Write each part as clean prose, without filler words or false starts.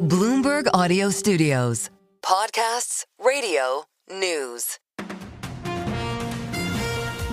Bloomberg Audio Studios. Podcasts, radio, news.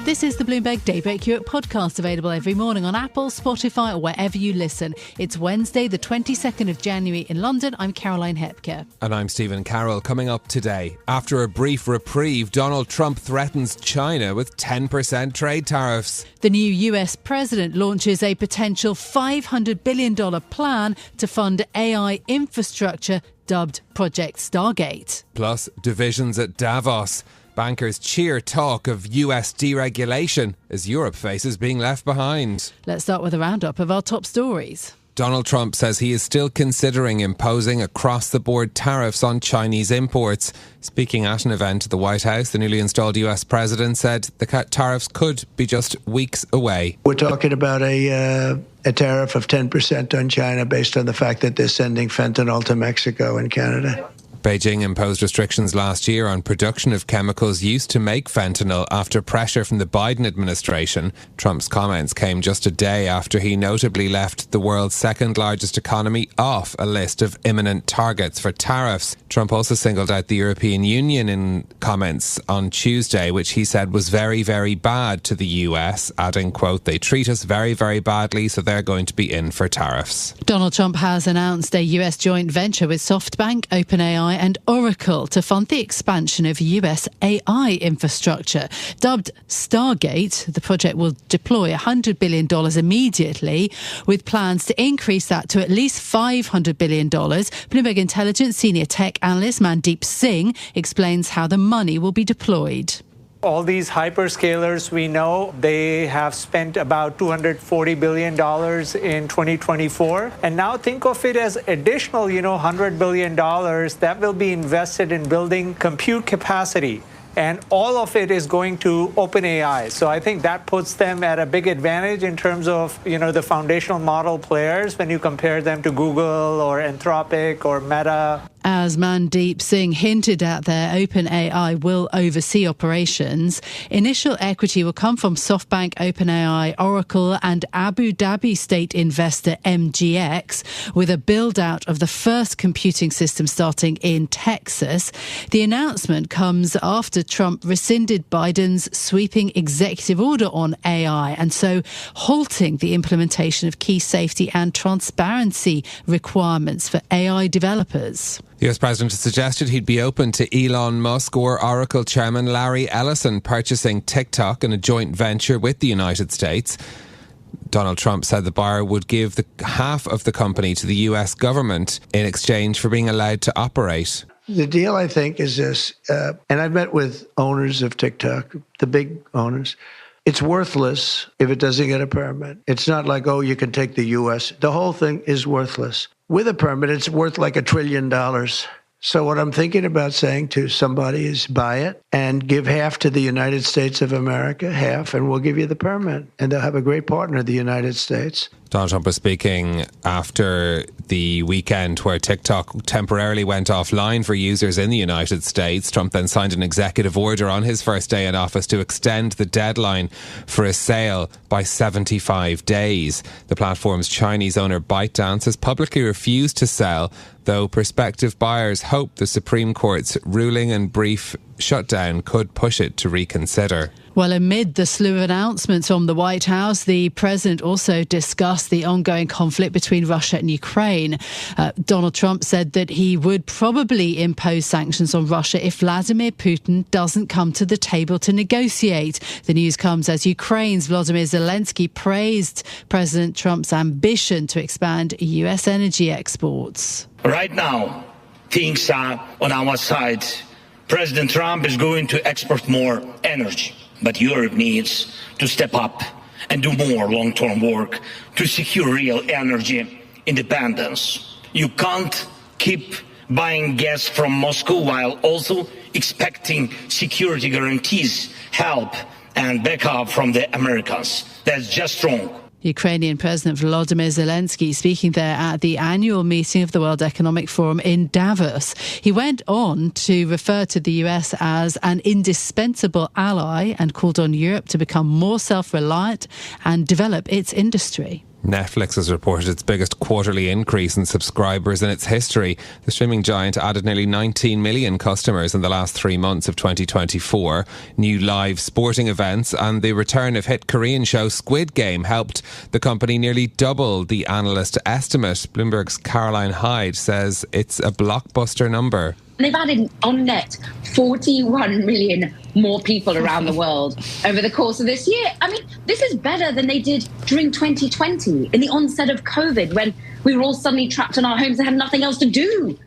This is the Bloomberg Daybreak Europe podcast, available every morning on Apple, Spotify, or wherever you listen. It's Wednesday, the 22nd of January in London. I'm Caroline Hepker. And I'm Stephen Carroll. Coming up today, after a brief reprieve, Donald Trump threatens China with 10% trade tariffs. The new US president launches a potential $500 billion plan to fund AI infrastructure dubbed Project Stargate. Plus, divisions at Davos. Bankers cheer talk of US deregulation as Europe faces being left behind. Let's start with a roundup of our top stories. Donald Trump says he is still considering imposing across-the-board tariffs on Chinese imports. Speaking at an event at the White House, the newly installed US president said the tariffs could be just weeks away. We're talking about a tariff of 10% on China based on the fact that they're sending fentanyl to Mexico and Canada. Beijing imposed restrictions last year on production of chemicals used to make fentanyl after pressure from the Biden administration. Trump's comments came just a day after he notably left the world's second largest economy off a list of imminent targets for tariffs. Trump also singled out the European Union in comments on Tuesday, which he said was very, very bad to the US, adding, quote, "They treat us very, very badly, so they're going to be in for tariffs." Donald Trump has announced a US joint venture with SoftBank, OpenAI and Oracle to fund the expansion of US AI infrastructure. Dubbed Stargate, the project will deploy $100 billion immediately, with plans to increase that to at least $500 billion. Bloomberg Intelligence senior tech analyst Mandeep Singh explains how the money will be deployed. All these hyperscalers, we know they have spent about $240 billion in 2024. And now think of it as additional, $100 billion that will be invested in building compute capacity. And all of it is going to OpenAI. So I think that puts them at a big advantage in terms of, the foundational model players when you compare them to Google or Anthropic or Meta. As Mandeep Singh hinted at there, OpenAI will oversee operations. Initial equity will come from SoftBank, OpenAI, Oracle and Abu Dhabi state investor MGX, with a build-out of the first computing system starting in Texas. The announcement comes after Trump rescinded Biden's sweeping executive order on AI, and so halting the implementation of key safety and transparency requirements for AI developers. The US president has suggested he'd be open to Elon Musk or Oracle chairman Larry Ellison purchasing TikTok in a joint venture with the United States. Donald Trump said the buyer would give half of the company to the US government in exchange for being allowed to operate. The deal, I think, is this, and I've met with owners of TikTok, the big owners. It's worthless if it doesn't get a permit. It's not like, you can take the U.S. The whole thing is worthless. With a permit, it's worth like $1 trillion. So what I'm thinking about saying to somebody is buy it and give half to the United States of America, half, and we'll give you the permit. And they'll have a great partner, the United States. Donald Trump was speaking after the weekend where TikTok temporarily went offline for users in the United States. Trump then signed an executive order on his first day in office to extend the deadline for a sale by 75 days. The platform's Chinese owner ByteDance has publicly refused to sell, though prospective buyers hope the Supreme Court's ruling and brief shutdown could push it to reconsider. Well, amid the slew of announcements from the White House, the president also discussed the ongoing conflict between Russia and Ukraine. Donald Trump said that he would probably impose sanctions on Russia if Vladimir Putin doesn't come to the table to negotiate. The news comes as Ukraine's Volodymyr Zelensky praised President Trump's ambition to expand US energy exports. Right now, things are on our side. President Trump is going to export more energy. But Europe needs to step up and do more long-term work to secure real energy independence. You can't keep buying gas from Moscow while also expecting security guarantees, help and backup from the Americans. That's just wrong. Ukrainian President Volodymyr Zelensky speaking there at the annual meeting of the World Economic Forum in Davos. He went on to refer to the US as an indispensable ally and called on Europe to become more self-reliant and develop its industry. Netflix has reported its biggest quarterly increase in subscribers in its history. The streaming giant added nearly 19 million customers in the last 3 months of 2024. New live sporting events and the return of hit Korean show Squid Game helped the company nearly double the analyst estimate. Bloomberg's Caroline Hyde says it's a blockbuster number. They've added on net 41 million more people around the world over the course of this year. I mean, this is better than they did during 2020 in the onset of COVID, when we were all suddenly trapped in our homes and had nothing else to do.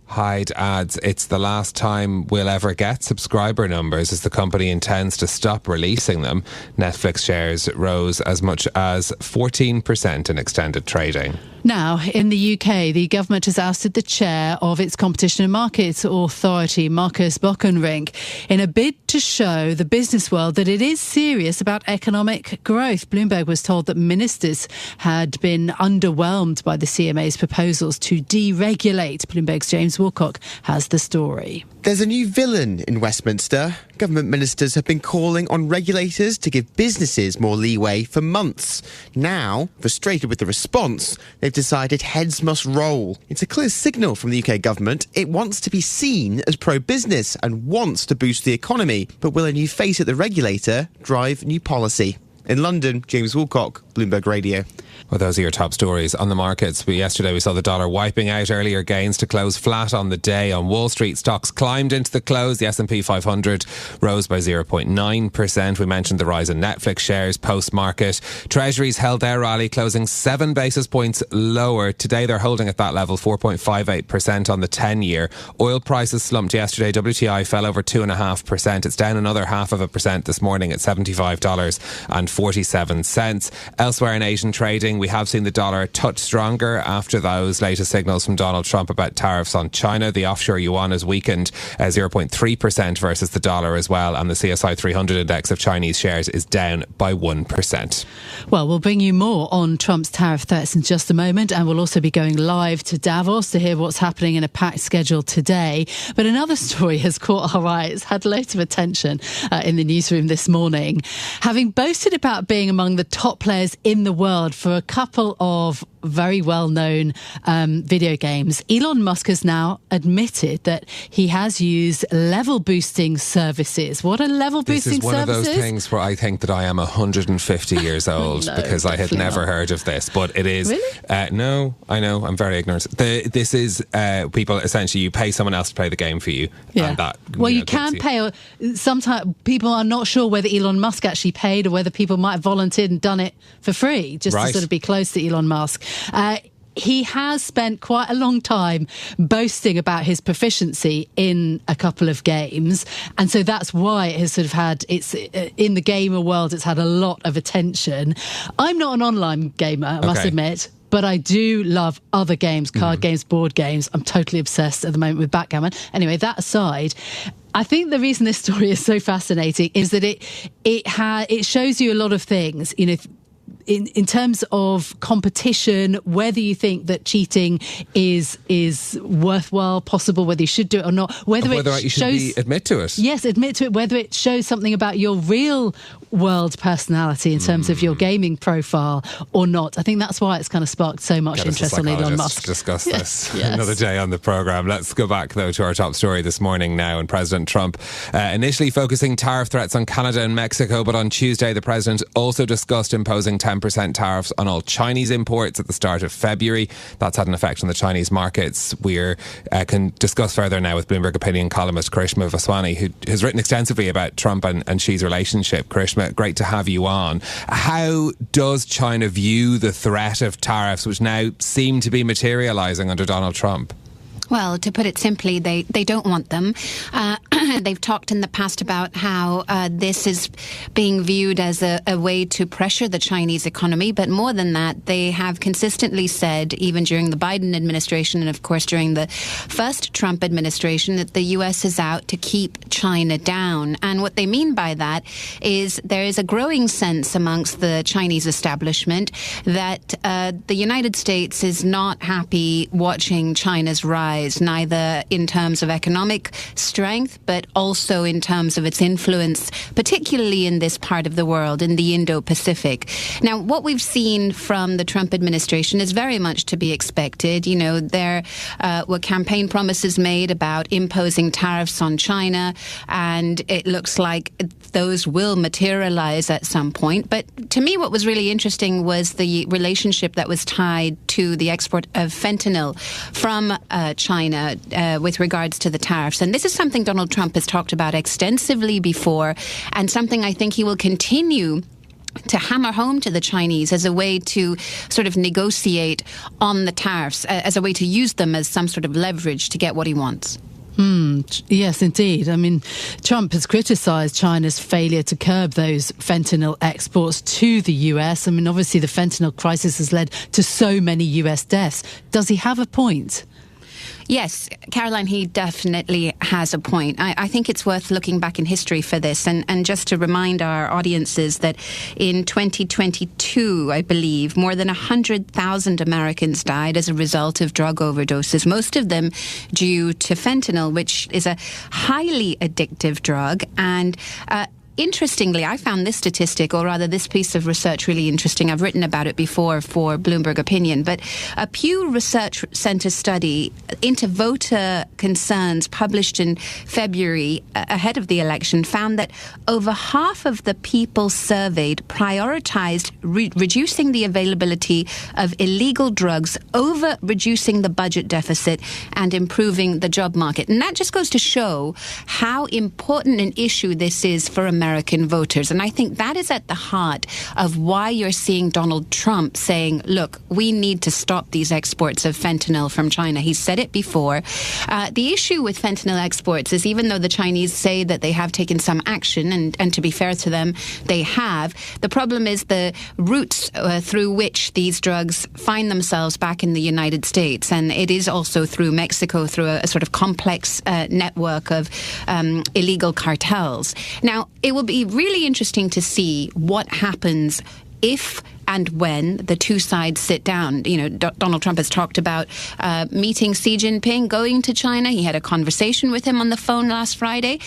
Hyde adds it's the last time we'll ever get subscriber numbers, as the company intends to stop releasing them. Netflix shares rose as much as 14% in extended trading. Now, in the UK, the government has ousted the chair of its Competition and Markets Authority, Marcus Bockenrink, in a bid to show the business world that it is serious about economic growth. Bloomberg was told that ministers had been underwhelmed by the CMA's proposals to deregulate. Bloomberg's James Wilcock has the story. There's a new villain in Westminster. Government ministers have been calling on regulators to give businesses more leeway for months. Now, frustrated with the response, they've decided heads must roll. It's a clear signal from the UK government. It wants to be seen as pro-business and wants to boost the economy. But will a new face at the regulator drive new policy? In London, James Wilcock, Bloomberg Radio. Well, those are your top stories on the markets. Yesterday we saw the dollar wiping out earlier gains to close flat on the day. On Wall Street, stocks climbed into the close. The S&P 500 rose by 0.9%. We mentioned the rise in Netflix shares post-market. Treasuries held their rally, closing 7 basis points lower. Today they're holding at that level, 4.58% on the 10-year. Oil prices slumped yesterday. WTI fell over 2.5%. It's down another 0.5% this morning at $75.47. Elsewhere in Asian trading, we have seen the dollar a touch stronger after those latest signals from Donald Trump about tariffs on China. The offshore yuan has weakened 0.3% versus the dollar as well, and the CSI 300 index of Chinese shares is down by 1%. Well, we'll bring you more on Trump's tariff threats in just a moment, and we'll also be going live to Davos to hear what's happening in a packed schedule today. But another story has caught our eye. It's had loads of attention in the newsroom this morning. Having boasted about being among the top players in the world for a couple of very well-known video games, Elon Musk has now admitted that he has used level boosting services. What are level boosting services? This is one of those things where I think that I am 150 years old because I had never heard of this, but it is. Really? No, I know, I'm very ignorant. This is people, essentially, you pay someone else to play the game for you. Yeah. And that, you can pay. Sometimes people are not sure whether Elon Musk actually paid or whether people might have volunteered and done it for free, just to sort of be close to Elon Musk. He has spent quite a long time boasting about his proficiency in a couple of games, and so that's why it has sort of had, it's in the gamer world, it's had a lot of attention. I'm not an online gamer, I must admit, but I do love other games, card games, board games. I'm totally obsessed at the moment with backgammon. Anyway, that aside, I think the reason this story is so fascinating is that it shows you a lot of things, you know, in terms of competition, whether you think that cheating is worthwhile, possible, whether you should do it or not, whether you should admit to it. Yes, admit to it, whether it shows something about your real world personality in terms of your gaming profile or not. I think that's why it's kind of sparked so much interest on Elon Musk. Discuss this another day on the programme. Let's go back, though, to our top story this morning now. And President Trump initially focusing tariff threats on Canada and Mexico, but on Tuesday the President also discussed imposing 10% tariffs on all Chinese imports at the start of February. That's had an effect on the Chinese markets. We can discuss further now with Bloomberg opinion columnist Karishma Vaswani, who has written extensively about Trump and Xi's relationship. Karishma, great to have you on. How does China view the threat of tariffs, which now seem to be materialising under Donald Trump? Well, to put it simply, they don't want them. They've talked in the past about how this is being viewed as a way to pressure the Chinese economy. But more than that, they have consistently said, even during the Biden administration and, of course, during the first Trump administration, that the U.S. is out to keep China down. And what they mean by that is there is a growing sense amongst the Chinese establishment that the United States is not happy watching China's rise rise, neither in terms of economic strength, but also in terms of its influence, particularly in this part of the world, in the Indo-Pacific. Now, what we've seen from the Trump administration is very much to be expected. You know, there were campaign promises made about imposing tariffs on China, and it looks like those will materialize at some point. But to me, what was really interesting was the relationship that was tied to the export of fentanyl from China with regards to the tariffs. And this is something Donald Trump has talked about extensively before, and something I think he will continue to hammer home to the Chinese as a way to sort of negotiate on the tariffs, as a way to use them as some sort of leverage to get what he wants. Yes, indeed. I mean, Trump has criticised China's failure to curb those fentanyl exports to the US. I mean, obviously the fentanyl crisis has led to so many US deaths. Does he have a point? Yes, Caroline, he definitely has a point. I think it's worth looking back in history for this, and just to remind our audiences that in 2022, I believe, more than 100,000 Americans died as a result of drug overdoses, most of them due to fentanyl, which is a highly addictive drug. And interestingly, I found this statistic, or rather this piece of research, really interesting. I've written about it before for Bloomberg Opinion, but a Pew Research Center study into voter concerns published in February ahead of the election found that over half of the people surveyed prioritized reducing the availability of illegal drugs over reducing the budget deficit and improving the job market. And that just goes to show how important an issue this is for American voters. And I think that is at the heart of why you're seeing Donald Trump saying, look, we need to stop these exports of fentanyl from China. He's said it before. The issue with fentanyl exports is, even though the Chinese say that they have taken some action, and to be fair to them, they have, the problem is the routes through which these drugs find themselves back in the United States. And it is also through Mexico, through a sort of complex network of illegal cartels. Now, it will be really interesting to see what happens if and when the two sides sit down. You know, Donald Trump has talked about meeting Xi Jinping, going to China. He had a conversation with him on the phone last Friday.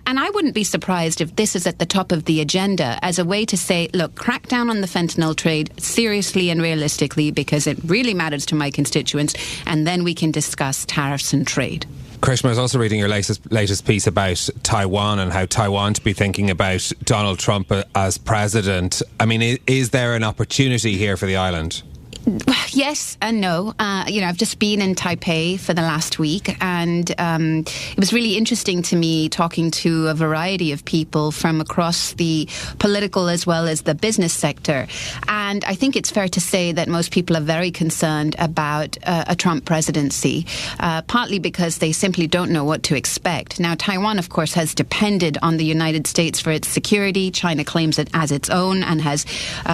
And I wouldn't be surprised if this is at the top of the agenda as a way to say, look, crack down on the fentanyl trade seriously and realistically, because it really matters to my constituents. And then we can discuss tariffs and trade. Krishma, I was also reading your latest piece about Taiwan and how Taiwan to be thinking about Donald Trump as president. I mean, is there an opportunity here for the island? Yes and no. I've just been in Taipei for the last week, and it was really interesting to me talking to a variety of people from across the political as well as the business sector. And I think it's fair to say that most people are very concerned about a Trump presidency, partly because they simply don't know what to expect. Now, Taiwan, of course, has depended on the United States for its security. China claims it as its own and has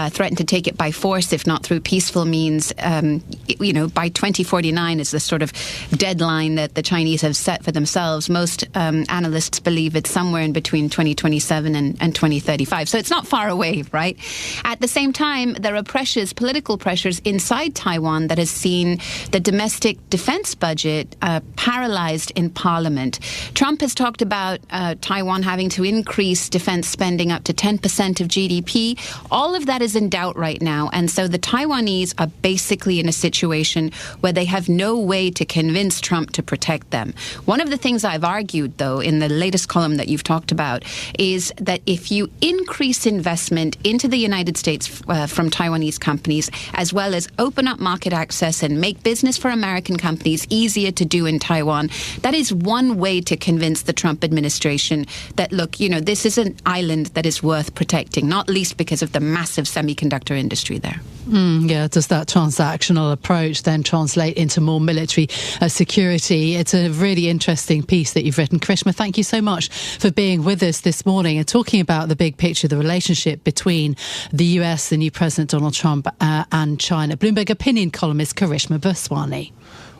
threatened to take it by force, if not through peaceful means. By 2049 is the sort of deadline that the Chinese have set for themselves. Most analysts believe it's somewhere in between 2027 and 2035. So it's not far away, right? At the same time, there are pressures, political pressures inside Taiwan that has seen the domestic defense budget paralyzed in parliament. Trump has talked about Taiwan having to increase defense spending up to 10% of GDP. All of that is in doubt right now. And so the Taiwanese are basically in a situation where they have no way to convince Trump to protect them. One of the things I've argued, though, in the latest column that you've talked about, is that if you increase investment into the United States from Taiwanese companies, as well as open up market access and make business for American companies easier to do in Taiwan, that is one way to convince the Trump administration that, look, this is an island that is worth protecting, not least because of the massive semiconductor industry there. Does that transactional approach then translate into more military security? It's a really interesting piece that you've written. Krishma, thank you so much for being with us this morning and talking about the big picture, the relationship between the US, the new President Donald Trump, and China. Bloomberg opinion columnist Karishma Vaswani.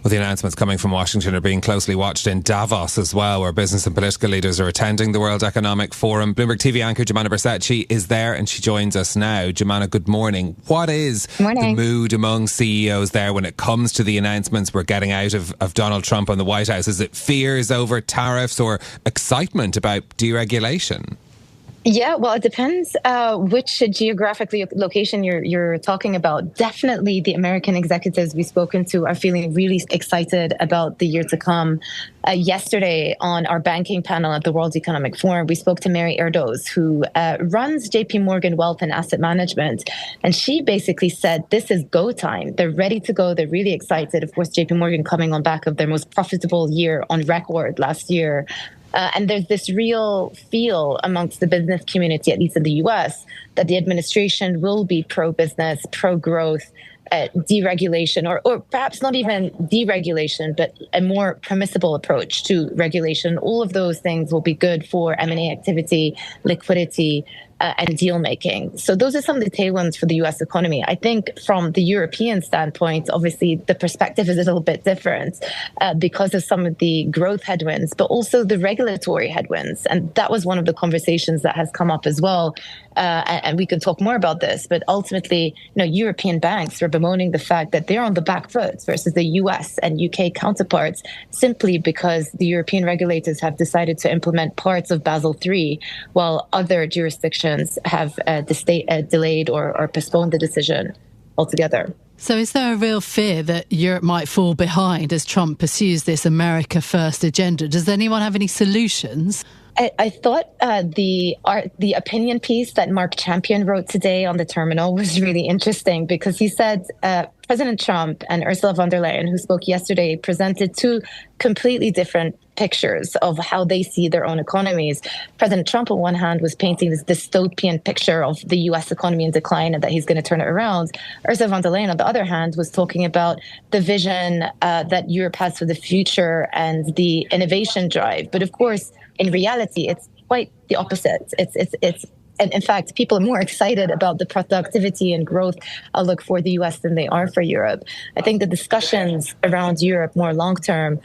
Well, the announcements coming from Washington are being closely watched in Davos as well, where business and political leaders are attending the World Economic Forum. Bloomberg TV anchor Jemana Berset is there and she joins us now. Jemana, good morning. What is the mood among CEOs there when it comes to the announcements we're getting out of Donald Trump and the White House? Is it fears over tariffs or excitement about deregulation? Yeah, well, it depends which geographic location you're talking about. Definitely the American executives we've spoken to are feeling really excited about the year to come. Yesterday on our banking panel at the World Economic Forum, we spoke to Mary Erdoes, who runs JP Morgan Wealth and Asset Management. And she basically said, this is go time. They're ready to go. They're really excited. Of course, JP Morgan coming on back of their most profitable year on record last year. And there's this real feel amongst the business community, at least in the US, that the administration will be pro-business, pro-growth, deregulation, or perhaps not even deregulation, but a more permissible approach to regulation. All of those things will be good for M&A activity, liquidity, and deal making. So those are some of the tailwinds for the US economy. I think from the European standpoint, obviously the perspective is a little bit different because of some of the growth headwinds, but also the regulatory headwinds. And that was one of the conversations that has come up as well. And we can talk more about this, but ultimately, European banks were bemoaning the fact that they're on the back foot versus the US and UK counterparts, simply because the European regulators have decided to implement parts of Basel III, while other jurisdictions have delayed or postponed the decision altogether. So is there a real fear that Europe might fall behind as Trump pursues this America First agenda? Does anyone have any solutions? I thought the opinion piece that Mark Champion wrote today on the terminal was really interesting, because he said President Trump and Ursula von der Leyen, who spoke yesterday, presented two completely different pictures of how they see their own economies. President Trump, on one hand, was painting this dystopian picture of the U.S. economy in decline and that he's going to turn it around. Ursula von der Leyen, on the other hand, was talking about the vision that Europe has for the future and the innovation drive. But of course, in reality, it's quite the opposite. And in fact, people are more excited about the productivity and growth outlook for the US than they are for Europe. I think the discussions around Europe more long-term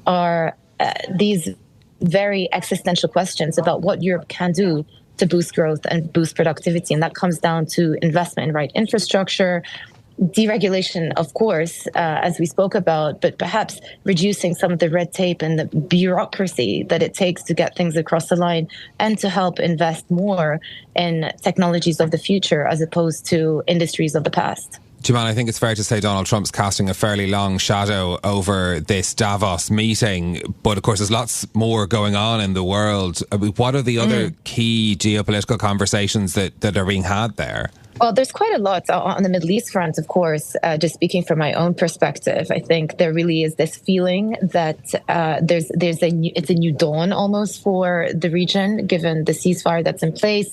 are these very existential questions about what Europe can do to boost growth and boost productivity. And that comes down to investment in right infrastructure, deregulation, of course, as we spoke about, but perhaps reducing some of the red tape and the bureaucracy that it takes to get things across the line, and to help invest more in technologies of the future as opposed to industries of the past. Jemana, I think it's fair to say Donald Trump's casting a fairly long shadow over this Davos meeting, but of course there's lots more going on in the world. What are the other key geopolitical conversations that are being had there? Well, there's quite a lot on the Middle East front, of course. Just speaking from my own perspective, I think there really is this feeling that it's a new dawn almost for the region, given the ceasefire that's in place.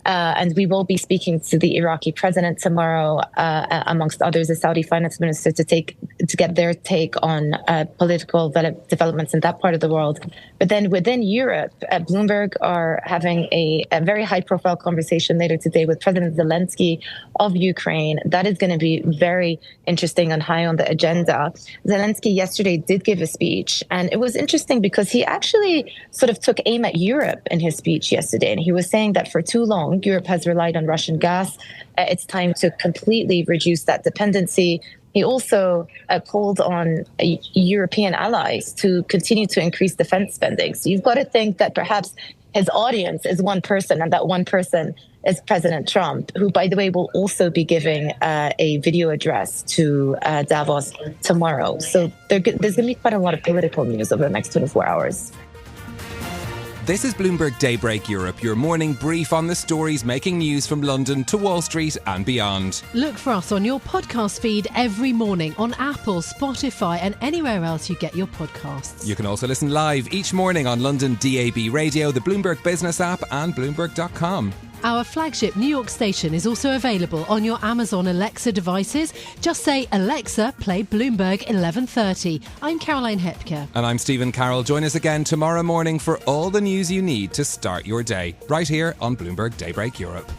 And we will be speaking to the Iraqi president tomorrow, amongst others, the Saudi finance minister, to get their take on political developments in that part of the world. But then within Europe, Bloomberg are having a very high-profile conversation later today with President Zelensky of Ukraine. That is going to be very interesting and high on the agenda. Zelensky yesterday did give a speech, and it was interesting because he actually sort of took aim at Europe in his speech yesterday. And he was saying that for too long, Europe has relied on Russian gas. It's time to completely reduce that dependency. He also called on European allies to continue to increase defense spending. So you've got to think that perhaps his audience is one person, and that one person is President Trump, who, by the way, will also be giving a video address to Davos tomorrow. So there's going to be quite a lot of political news over the next 24 hours. This is Bloomberg Daybreak Europe, your morning brief on the stories making news from London to Wall Street and beyond. Look for us on your podcast feed every morning on Apple, Spotify and anywhere else you get your podcasts. You can also listen live each morning on London DAB Radio, the Bloomberg Business app and Bloomberg.com. Our flagship New York station is also available on your Amazon Alexa devices. Just say, Alexa, play Bloomberg 1130. I'm Caroline Hepker. And I'm Stephen Carroll. Join us again tomorrow morning for all the news you need to start your day, right here on Bloomberg Daybreak Europe.